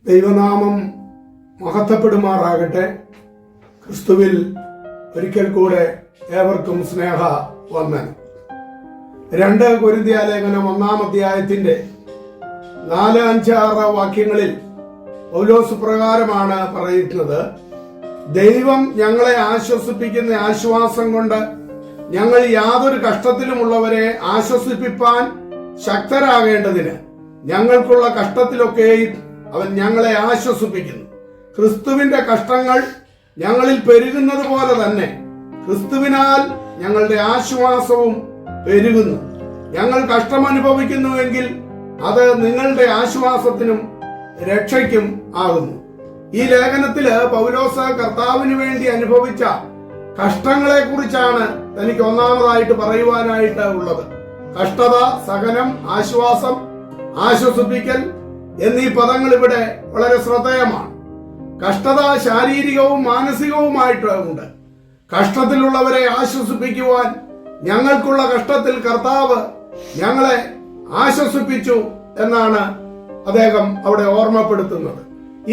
ദൈവനാമം മഹത്വപ്പെടുമാറാകട്ടെ. ക്രിസ്തുവിൽ ഒരിക്കൽ കൂടെ ഏവർക്കും സ്നേഹ വന്ദനം. 2 കൊരിന്ത്യർ ലേഖനം 1-ാം അധ്യായത്തിന്റെ 4, 5, 6 വാക്യങ്ങളിൽ പൗലോസ് പ്രകാരമാണ് പറയുന്നത്: ദൈവം ഞങ്ങളെ ആശ്വസിപ്പിക്കുന്ന ആശ്വാസം കൊണ്ട് ഞങ്ങൾ യാതൊരു കഷ്ടത്തിലുമുള്ളവരെ ആശ്വസിപ്പിപ്പാൻ ശക്തരാകേണ്ടതിന് ഞങ്ങൾക്കുള്ള കഷ്ടത്തിലൊക്കെയും അവൻ ഞങ്ങളെ ആശ്വസിപ്പിക്കുന്നു. ക്രിസ്തുവിന്റെ കഷ്ടങ്ങൾ ഞങ്ങളിൽ പെരുകുന്നത് പോലെ തന്നെ ക്രിസ്തുവിനാൽ ഞങ്ങളുടെ ആശ്വാസവും പെരുകുന്നു. ഞങ്ങൾ കഷ്ടമനുഭവിക്കുന്നുവെങ്കിൽ അത് നിങ്ങളുടെ ആശ്വാസത്തിനും രക്ഷയ്ക്കും ആകുന്നു. ഈ ലേഖനത്തില് പൗലോസ് കർത്താവിന് വേണ്ടി അനുഭവിച്ച കഷ്ടങ്ങളെ കുറിച്ചാണ് തനിക്ക് ഒന്നാമതായിട്ട് പറയുവാനായിട്ട് ഉള്ളത്. കഷ്ടത, സഹനം, ആശ്വാസം, ആശ്വസിപ്പിക്കൽ എന്നീ പദങ്ങൾ ഇവിടെ വളരെ ശ്രദ്ധേയമാണ്. കഷ്ടത ശാരീരികവും മാനസികവുമായിട്ട് ഉണ്ട്. കഷ്ടത്തിലുള്ളവരെ ആശ്വസിപ്പിക്കുവാൻ ഞങ്ങൾക്കുള്ള കഷ്ടത്തിൽ കർത്താവ് ഞങ്ങളെ ആശ്വസിപ്പിച്ചു എന്നാണ് അദ്ദേഹം അവിടെ ഓർമ്മപ്പെടുത്തുന്നത്.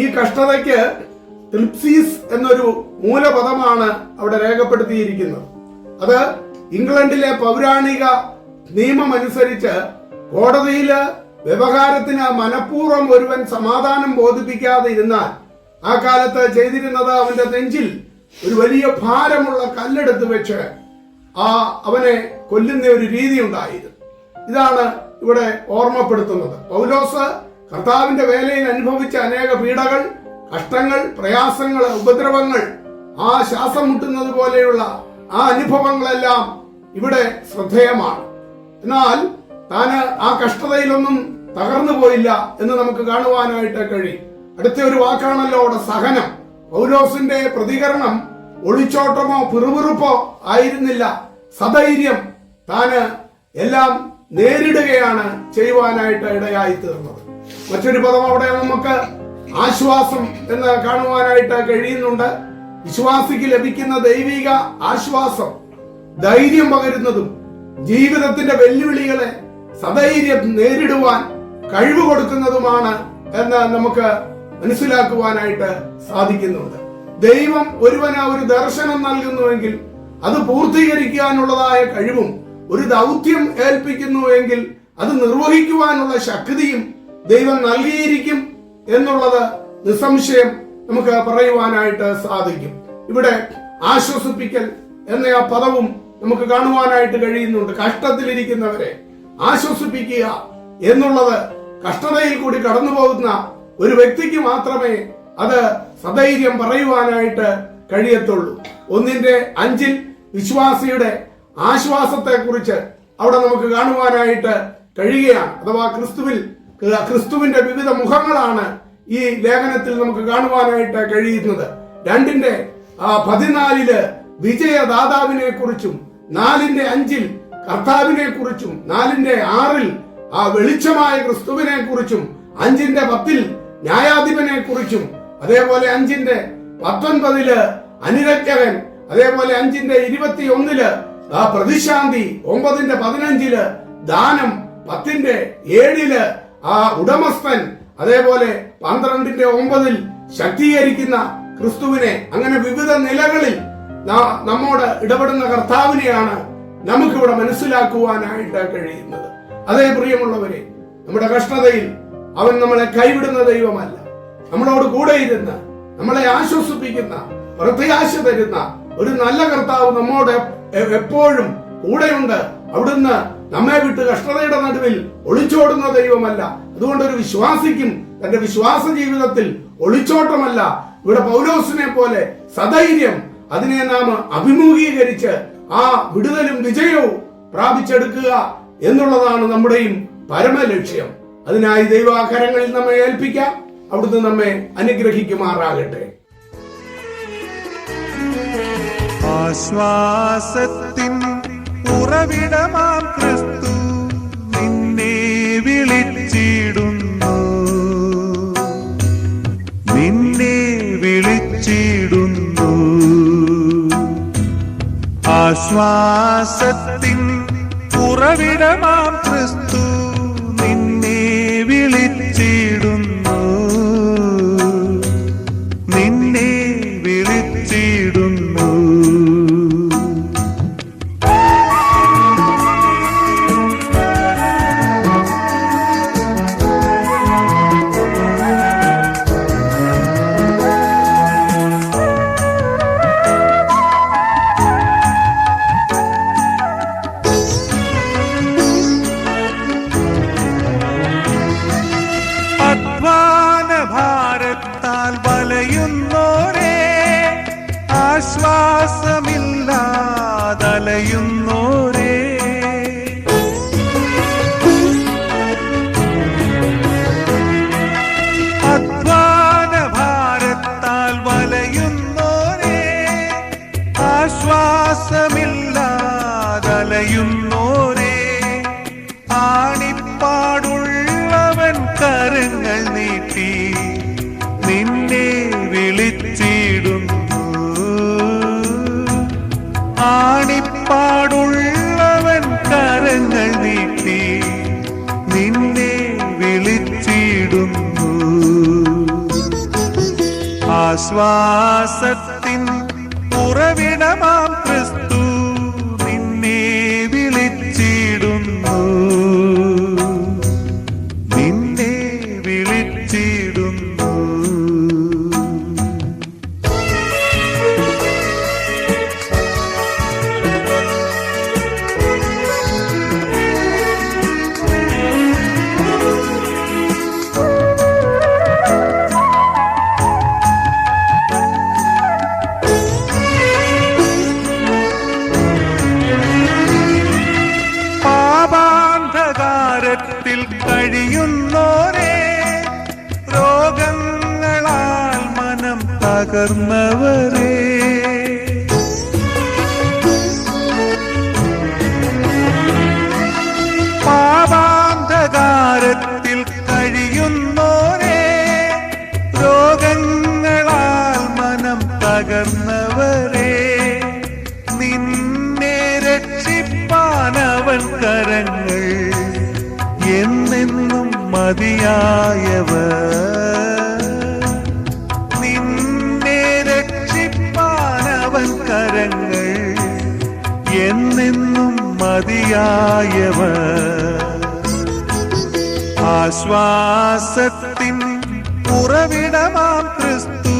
ഈ കഷ്ടതയ്ക്ക് ത്രിപ്സീസ് എന്നൊരു മൂലപദമാണ് അവിടെ രേഖപ്പെടുത്തിയിരിക്കുന്നത്. അത് ഇംഗ്ലണ്ടിലെ പൗരാണിക നിയമം അനുസരിച്ച് കോടതിയില് വ്യവഹാരത്തിന് മനഃപൂർവ്വം ഒരുവൻ സമാധാനം ബോധിപ്പിക്കാതെ ഇരുന്നാൽ ആ കാലത്ത് ചെയ്തിരുന്നത് അവന്റെ നെഞ്ചിൽ ഒരു വലിയ ഭാരമുള്ള കല്ലെടുത്ത് വെച്ച് അവനെ കൊല്ലുന്ന ഒരു രീതി ഉണ്ടായിരുന്നു. ഇതാണ് ഇവിടെ ഓർമ്മപ്പെടുത്തുന്നത്. പൗലോസ് കർത്താവിന്റെ വേലയിൽ അനുഭവിച്ച അനേക പീഡകൾ, കഷ്ടങ്ങൾ, പ്രയാസങ്ങൾ, ഉപദ്രവങ്ങൾ, ശ്വാസം മുട്ടുന്നത് പോലെയുള്ള അനുഭവങ്ങളെല്ലാം ഇവിടെ ശ്രദ്ധേയമാണ്. എന്നാൽ താന് ആ കഷ്ടതയിലൊന്നും തകർന്നു പോയില്ല എന്ന് നമുക്ക് കാണുവാനായിട്ട് കഴിയും. അടുത്ത ഒരു വാക്കാണല്ലോ അവിടെ സഹനം. പൗലോസിന്റെ പ്രതികരണം ഒളിച്ചോട്ടമോ പിറുപിറുപ്പോ ആയിരുന്നില്ല. സധൈര്യം താന് എല്ലാം നേരിടുകയാണ് ചെയ്യുവാനായിട്ട് ഇടയായി തീർന്നത്. മറ്റൊരു പദം അവിടെ നമുക്ക് ആശ്വാസം എന്ന് കാണുവാനായിട്ട് കഴിയുന്നുണ്ട്. വിശ്വാസിക്ക് ലഭിക്കുന്ന ദൈവിക ആശ്വാസം ധൈര്യം പകരുന്നതും ജീവിതത്തിന്റെ വെല്ലുവിളികളെ സധൈര്യം നേരിടുവാൻ കഴിവ് കൊടുക്കുന്നതുമാണ് എന്ന് നമുക്ക് മനസ്സിലാക്കുവാനായിട്ട് സാധിക്കുന്നുണ്ട്. ദൈവം ഒരുവന് ഒരു ദർശനം നൽകുന്നുവെങ്കിൽ അത് പൂർത്തീകരിക്കാനുള്ളതായ കഴിവും, ഒരു ദൗത്യം ഏൽപ്പിക്കുന്നുവെങ്കിൽ അത് നിർവഹിക്കുവാനുള്ള ശക്തിയും ദൈവം നൽകിയിരിക്കും എന്നുള്ളത് നിസ്സംശയം നമുക്ക് പറയുവാനായിട്ട് സാധിക്കും. ഇവിടെ ആശ്വസിപ്പിക്കൽ എന്ന ആ പദവും നമുക്ക് കാണുവാനായിട്ട് കഴിയുന്നുണ്ട്. കഷ്ടത്തിലിരിക്കുന്നവരെ ആശ്വസിപ്പിക്കുക എന്നുള്ളത് കഷ്ടതയിൽ കൂടി കടന്നു പോകുന്ന ഒരു വ്യക്തിക്ക് മാത്രമേ അത് സധൈര്യം പറയുവാനായിട്ട് കഴിയത്തുള്ളൂ. 1:5 വിശ്വാസിയുടെ ആശ്വാസത്തെ കുറിച്ച് അവിടെ നമുക്ക് കാണുവാനായിട്ട് കഴിയുകയാണ്. അഥവാ ക്രിസ്തുവിന്റെ വിവിധ മുഖങ്ങളാണ് ഈ ലേഖനത്തിൽ നമുക്ക് കാണുവാനായിട്ട് കഴിയുന്നത്. 2:14 വിജയദാതാവിനെ കുറിച്ചും 4:5 കർത്താവിനെ കുറിച്ചും 4:6 വെളിച്ചമായ ക്രിസ്തുവിനെ കുറിച്ചും 5:10 ന്യായാധിപനെ കുറിച്ചും അതേപോലെ 5:19 അനുരക്ഷകൻ, അതേപോലെ 5:21 പ്രതിശാന്തി, 9:15 ദാനം, 10:7 ഉടമസ്ഥൻ, അതേപോലെ 12:9 ശക്തീകരിക്കുന്ന ക്രിസ്തുവിനെ, അങ്ങനെ വിവിധ നിലകളിൽ നമ്മോട് ഇടപെടുന്ന കർത്താവിനെയാണ് നമുക്കിവിടെ മനസ്സിലാക്കുവാനായിട്ട് കഴിയുന്നത്. അതേ പ്രിയമുള്ളവരെ, നമ്മുടെ കഷ്ടതയിൽ അവൻ നമ്മളെ കൈവിടുന്ന ദൈവമല്ല. നമ്മളോട് കൂടെ ഇരുന്ന് നമ്മളെ ആശ്വസിപ്പിക്കുന്ന, പ്രത്യാശ തരുന്ന ഒരു നല്ല കർത്താവ് നമ്മോട് എപ്പോഴും കൂടെയുണ്ട്. അവിടുന്ന് നമ്മെ വിട്ട് കഷ്ടതയുടെ നടുവിൽ ഒളിച്ചോടുന്ന ദൈവമല്ല. അതുകൊണ്ട് ഒരു വിശ്വാസിക്കും തന്റെ വിശ്വാസ ജീവിതത്തിൽ ഒളിച്ചോട്ടമല്ല, ഇവിടെ പൗലോസിനെ പോലെ സധൈര്യം അതിനെ നാം അഭിമുഖീകരിച്ച് വിടുതലും വിജയവും പ്രാപിച്ചെടുക്കുക എന്നുള്ളതാണ് നമ്മുടെയും പരമലക്ഷ്യം. അതിനായി ദൈവാകരങ്ങളിൽ നമ്മെ ഏൽപ്പിക്കാം. അവിടുന്ന് നമ്മെ അനുഗ്രഹിക്കുമാറാകട്ടെ. ആശ്വാസത്തിൻ ഉറവിടമാം ക്രിസ്തു നിന്നെ വിളിച്ചിടുന്നു, നിന്നെ വിളിച്ചിടുന്നു. ആശ്വാസത്തിൻ ഉറവിടമാം ക്രിസ്തു നിന്നെ വിളിച്ചിടുന്നു. ആശ്വാസത്തിൻ ഉറവിടമാം ക്രിസ്തു നിന്നെ വിളിച്ചിടുന്നു, നിന്നെ വിളിച്ചിടുന്നു. പാപാന്ധകാരത്തിൽ കഴിയുന്നോരേ, രോഗങ്ങളാൽ മനം തകർന്നവരേ, പാപാന്ധകാരത്തിൽ കഴിയുന്നോരേ, രോഗങ്ങളാൽ മനം തകർന്നവരേ, നിന്നെ രക്ഷിപ്പാനവൻ കരങ്ങൾ എന്നെന്നും മതിയായവർ, നിന്നെ രക്ഷിപ്പാനവൻ കരങ്ങൾ എന്നെന്നും മതിയായവർ. ആശ്വാസത്തിൻ ഉറവിടമാം ക്രിസ്തു